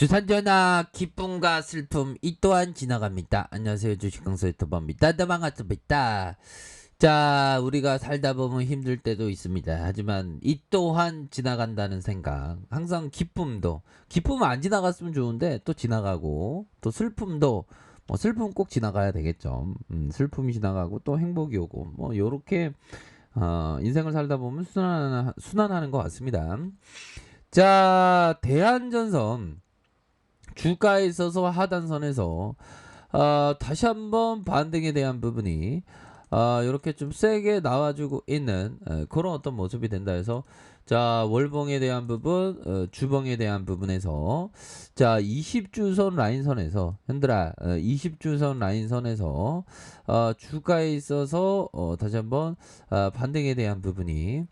주산전화 기쁨과 슬픔 이 또한 지나갑니다. 안녕하세요. 주식강사 유튜버입니다. 반갑습니다. 자, 우리가 살다 보면 힘들 때도 있습니다. 하지만 이 또한 지나간다는 생각. 항상 기쁨은 안 지나갔으면 좋은데 또 지나가고, 또 슬픔도 슬픔 꼭 지나가야 되겠죠. 슬픔이 지나가고 또 행복이 오고 요렇게 인생을 살다 보면 순환하는 것 같습니다. 자, 대한전선 주가에 있어서 하단선에서 다시 한번 반등에 대한 부분이 이렇게 좀 세게 나와주고 있는 그런 어떤 모습이 된다 해서, 자, 월봉에 대한 부분, 주봉에 대한 부분에서, 자, 20주선 라인선에서 현들아 20주선 라인선에서 주가에 있어서 다시 한번 반등에 대한 부분이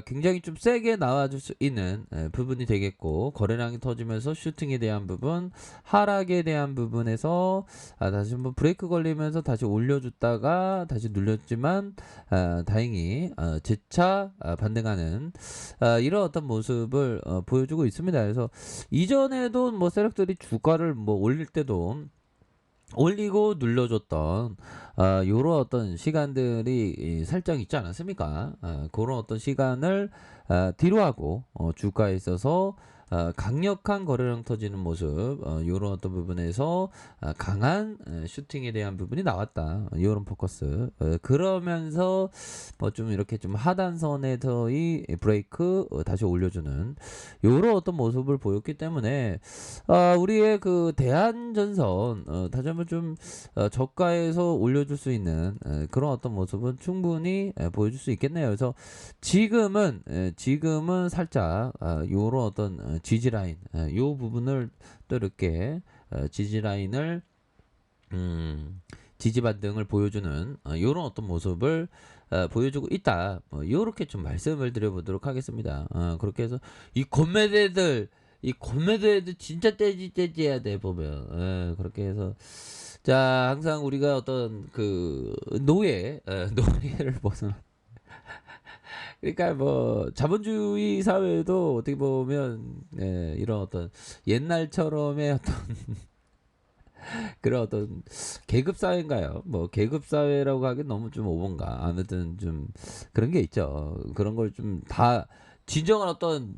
굉장히 좀 세게 나와줄 수 있는 부분이 되겠고, 거래량이 터지면서 슈팅에 대한 부분, 하락에 대한 부분에서 다시 한번 브레이크 걸리면서 다시 올려줬다가 다시 눌렸지만 다행히 재차 반등하는 이런 어떤 모습을 보여주고 있습니다. 그래서 이전에도 세력들이 주가를 올릴 때도 올리고 눌러줬던 요런 어떤 시간들이 살짝 있지 않았습니까? 그런 어떤 시간을 뒤로 하고 주가에 있어서 강력한 거래량 터지는 모습, 요런 어떤 부분에서 강한 슈팅에 대한 부분이 나왔다. 요런 포커스. 그러면서 좀 이렇게 좀 하단선에서의 브레이크 다시 올려주는 요런 어떤 모습을 보였기 때문에 우리의 그 대한전선 다시 한번 좀 저가에서 올려줄 수 있는 그런 어떤 모습은 충분히 보여줄 수 있겠네요. 그래서 지금은 살짝 요런 어떤 지지라인, 요 부분을 또 이렇게 지지라인을 지지 반등을 보여주는 요런 어떤 모습을 보여주고 있다. 요렇게 좀 말씀을 드려보도록 하겠습니다. 그렇게 해서 이 권매대들 진짜 떼지해야 돼 보면. 그렇게 해서, 자, 항상 우리가 어떤 그 노예를 벗어나, 그러니까 자본주의 사회도 어떻게 보면 이런 어떤 옛날처럼의 어떤 그런 어떤 계급 사회인가요? 계급 사회라고 하기 너무 좀 오본가. 아무튼 좀 그런 게 있죠. 그런 걸 좀 다 진정한 어떤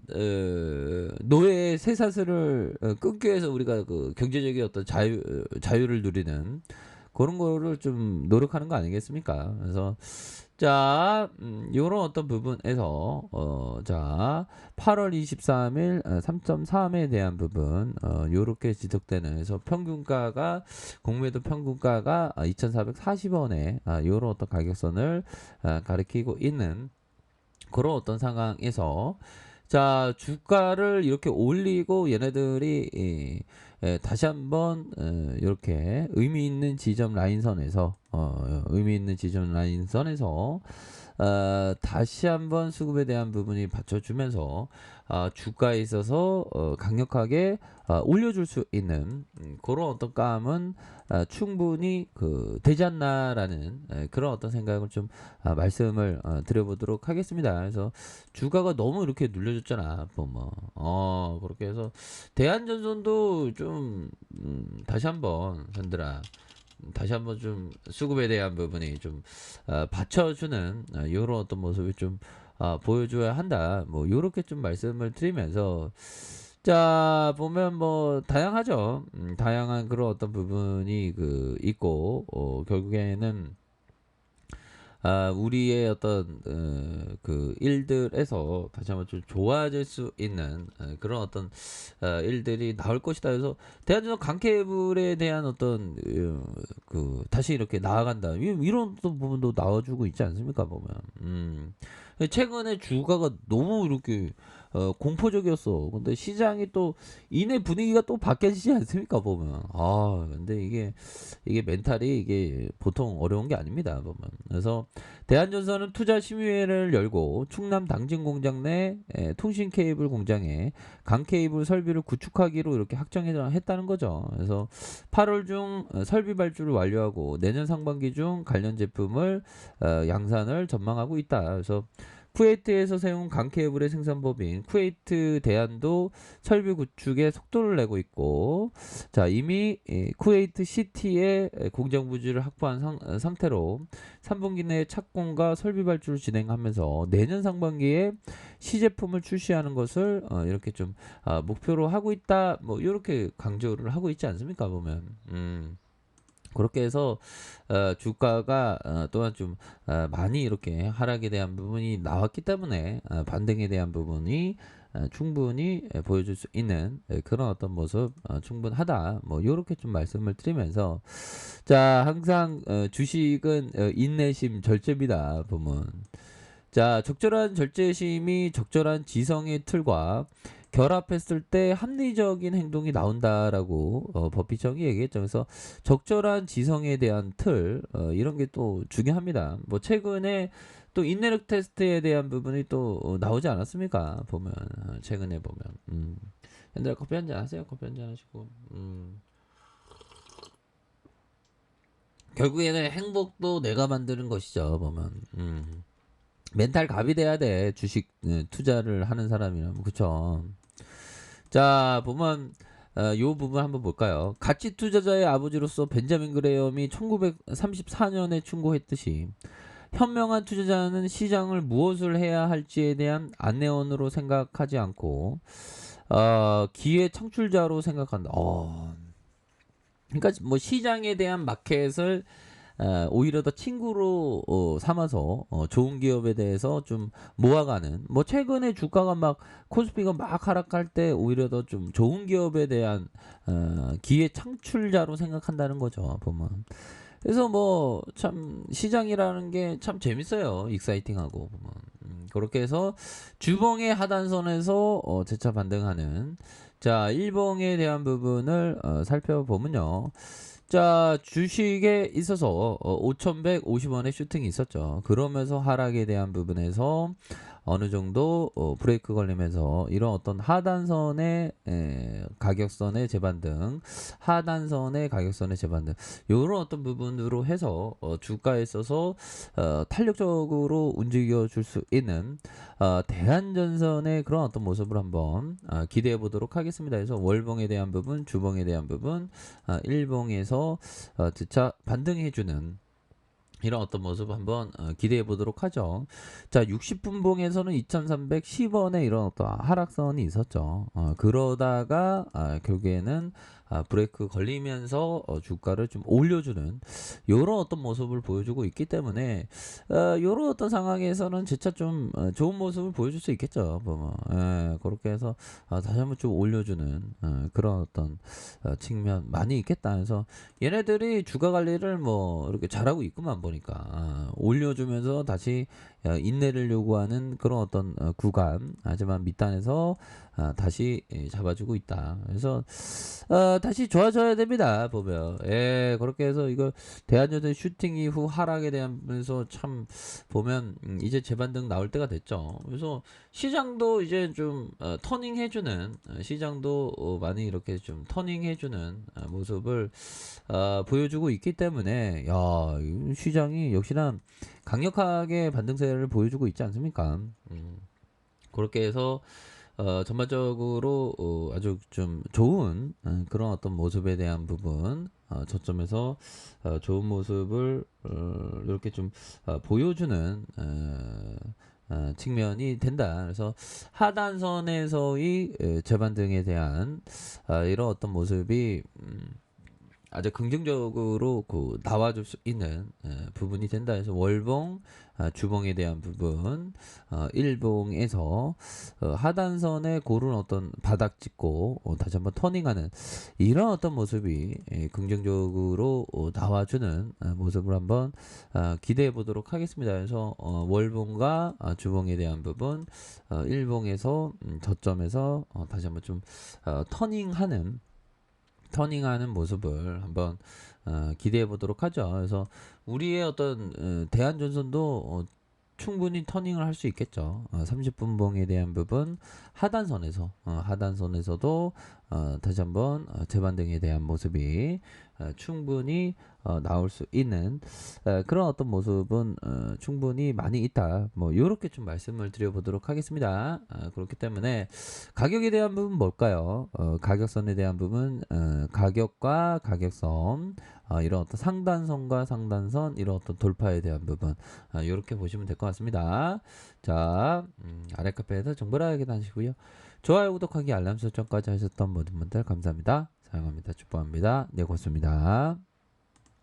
노예의 쇠사슬을 끊기 위해서 우리가 그 경제적인 어떤 자유를 누리는 그런 거를 좀 노력하는 거 아니겠습니까? 그래서, 자, 요런 어떤 부분에서, 자, 8월 23일 3.3에 대한 부분, 요렇게 지속되는, 그래서 공매도 평균가가 2,440원에, 요런 어떤 가격선을 가리키고 있는 그런 어떤 상황에서, 자, 주가를 이렇게 올리고 얘네들이 다시 한번 이렇게 의미 있는 지점 라인선에서 다시 한번 수급에 대한 부분이 받쳐주면서 주가에 있어서 강력하게 올려줄 수 있는 그런 어떤 감은 충분히 충분히 되지 않나라는 그런 어떤 생각을 좀 말씀을 드려보도록 하겠습니다. 그래서 주가가 너무 이렇게 눌려줬잖아. 그렇게 해서 대한전선도 좀 다시 한번 현들아 다시 한번 좀 수급에 대한 부분이 좀 받쳐주는 이런 어떤 모습이 좀 보여줘야 한다. 요렇게 좀 말씀을 드리면서, 자, 보면 다양하죠. 다양한 그런 어떤 부분이 있고, 결국에는 우리의 어떤 그 일들에서 다시 한번 좀 좋아질 수 있는 그런 어떤 일들이 나올 것이다. 그래서 대한민국 강케이블에 대한 어떤 다시 이렇게 나아간다. 이런 또 부분도 나와주고 있지 않습니까? 보면 최근에 주가가 너무 이렇게 공포적이었어. 근데 시장이 또 이내 분위기가 또 바뀌어지지 않습니까? 보면 근데 이게 멘탈이 이게 보통 어려운 게 아닙니다. 보면. 그래서 대한전선은 투자 심의회를 열고 충남 당진 공장 내 통신 케이블 공장에 강 케이블 설비를 구축하기로 이렇게 확정했다는 거죠. 그래서 8월 중 설비 발주를 완료하고 내년 상반기 중 관련 제품을 양산을 전망하고 있다. 그래서 쿠웨이트에서 세운 강 케이블의 생산법인 쿠웨이트 대한도 설비 구축에 속도를 내고 있고, 자 이미 쿠웨이트 시티에 공장 부지를 확보한 상태로 3분기 내에 착공과 설비 발주를 진행하면서 내년 상반기에 시제품을 출시하는 것을 이렇게 좀 목표로 하고 있다, 뭐 이렇게 강조를 하고 있지 않습니까 보면. 그렇게 해서 주가가 또한 좀 많이 이렇게 하락에 대한 부분이 나왔기 때문에 반등에 대한 부분이 충분히 보여줄 수 있는 그런 어떤 모습 충분하다, 뭐 이렇게 좀 말씀을 드리면서, 자 항상 주식은 인내심 절제입니다 보면. 자 적절한 절제심이 적절한 지성의 틀과 결합했을 때 합리적인 행동이 나온다라고 버핏 형이 얘기했죠. 그래서 적절한 지성에 대한 틀, 이런 게 또 중요합니다. 뭐 최근에 또 인내력 테스트에 대한 부분이 또 나오지 않았습니까? 보면 최근에 보면 옛날에 커피 한잔 하세요. 커피 한잔 하시고. 결국에는 행복도 내가 만드는 것이죠. 보면 멘탈 갑이 돼야 돼. 주식 투자를 하는 사람이라면. 그쵸? 자 보면 요 부분 한번 볼까요? 가치 투자자의 아버지로서 벤자민 그레엄이 1934년에 충고했듯이 현명한 투자자는 시장을 무엇을 해야 할지에 대한 안내원으로 생각하지 않고 기회 창출자로 생각한다. 그러니까 뭐 시장에 대한 마켓을 오히려 더 친구로 삼아서 좋은 기업에 대해서 좀 모아가는, 뭐 최근에 주가가 막 코스피가 막 하락할 때 오히려 더 좀 좋은 기업에 대한 기회 창출자로 생각한다는 거죠 보면. 그래서 뭐 참 시장이라는 게 참 재밌어요. 익사이팅하고 보면. 그렇게 해서 주봉의 하단선에서 재차 반등하는, 자 일봉에 대한 부분을 살펴보면요. 자 주식에 있어서 5,150원의 슈팅이 있었죠. 그러면서 하락에 대한 부분에서 어느 정도 브레이크 걸리면서 이런 어떤 하단선의 가격선의 재반등, 하단선의 가격선의 재반등, 이런 어떤 부분으로 해서 주가에 있어서 탄력적으로 움직여 줄 수 있는 대한전선의 그런 어떤 모습을 한번 기대해 보도록 하겠습니다. 그래서 월봉에 대한 부분, 주봉에 대한 부분, 일봉에서 재차 반등해주는 이런 어떤 모습 한번 기대해 보도록 하죠. 자 60분봉에서는 2310원에 이런 어떤 하락선이 있었죠. 그러다가 결국에는 브레이크 걸리면서 주가를 좀 올려주는 이런 어떤 모습을 보여주고 있기 때문에 이런 어떤 상황에서는 재차 좀 좋은 모습을 보여줄 수 있겠죠. 그렇게 해서 다시 한번 좀 올려주는 그런 어떤 측면 많이 있겠다. 그래서 얘네들이 주가 관리를 뭐 이렇게 잘하고 있구만 보니까 올려주면서 다시 인내를 요구하는 그런 어떤 구간, 하지만 밑단에서 다시 잡아주고 있다. 그래서 다시 좋아져야 됩니다 보면. 그렇게 해서 이거 대한전선 슈팅 이후 하락에 대하면서 참 보면 이제 재반등 나올 때가 됐죠. 그래서 시장도 이제 좀 터닝 해주는, 시장도 많이 이렇게 좀 터닝 해주는 모습을 보여주고 있기 때문에, 야, 이 시장이 역시나 강력하게 반등세를 보여주고 있지 않습니까? 그렇게 해서 전반적으로 아주 좀 좋은 그런 어떤 모습에 대한 부분, 저점에서 좋은 모습을 이렇게 좀 보여주는 측면이 된다. 그래서 하단선에서의 재반등에 대한 이런 어떤 모습이 아주 긍정적으로 나와줄 수 있는 부분이 된다. 해서 월봉, 주봉에 대한 부분, 일봉에서 하단선에 고른 어떤 바닥 찍고 다시 한번 터닝하는 이런 어떤 모습이 긍정적으로 나와주는 모습을 한번 기대해 보도록 하겠습니다. 그래서 월봉과 주봉에 대한 부분, 일봉에서 저점에서 다시 한번 좀 터닝하는 모습을 한번 기대해 보도록 하죠. 그래서 우리의 어떤 대한전선도 충분히 터닝을 할 수 있겠죠. 30분봉에 대한 부분 하단선에서도 다시 한번 재반등에 대한 모습이 충분히 나올 수 있는 그런 어떤 모습은 충분히 많이 있다. 뭐 이렇게 좀 말씀을 드려보도록 하겠습니다. 그렇기 때문에 가격에 대한 부분 뭘까요? 가격선에 대한 부분, 가격과 가격선, 이런 어떤 상단선과 상단선, 이런 어떤 돌파에 대한 부분, 이렇게 보시면 될 것 같습니다. 자, 아래 카페에서 정보를 확인하시고요. 좋아요, 구독하기, 알람 설정까지 하셨던 모든 분들 감사합니다. 사랑합니다. 축복합니다. 네, 고맙습니다.